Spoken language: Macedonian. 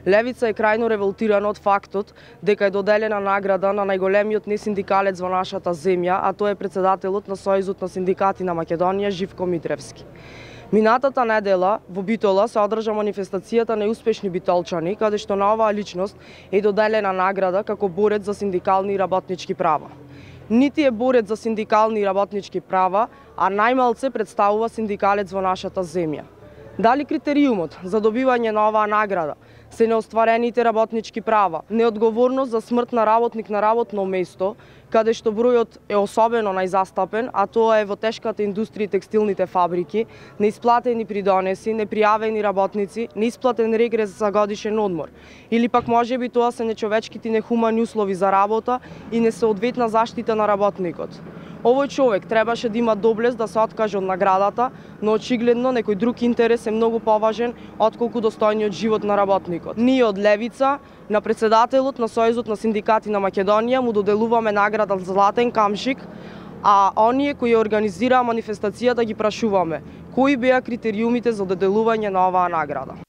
Левица е крајно револтирана од фактот дека е доделена награда на најголемиот несиндикалец во нашата земја, а тој е председателот на Сојузот на синдикати на Македонија Живко Митревски. Минатата недела во Битола се одржа манифестацијата на успешни битолчани, каде што на оваа личност е доделена награда како борец за синдикални и работнички права. Нити е борец за синдикални и работнички права, а најмалце представува синдикалец во нашата земја. Дали критериумот за добивање на оваа награда се неостварените работнички права, неодговорност за смрт на работник на работно место, каде што бројот е особено најзастапен, а тоа е во тешката индустрија и текстилните фабрики, неисплатени придонеси, непријавени работници, неисплатен регрес за годишен одмор. Или пак можеби тоа се нечовечките нехумани услови за работа и несоодветна заштита на работникот. Овој човек требаше да има доблест да се откаже од наградата, но очигледно некој друг интерес е многу поважен отколку достојниот живот на работникот. Ние од Левица на председателот на Сојузот на синдикати на Македонија му доделуваме награда Златен камшик, а оние кои организираа манифестацијата ги прашуваме кои беа критериумите за доделување на оваа награда.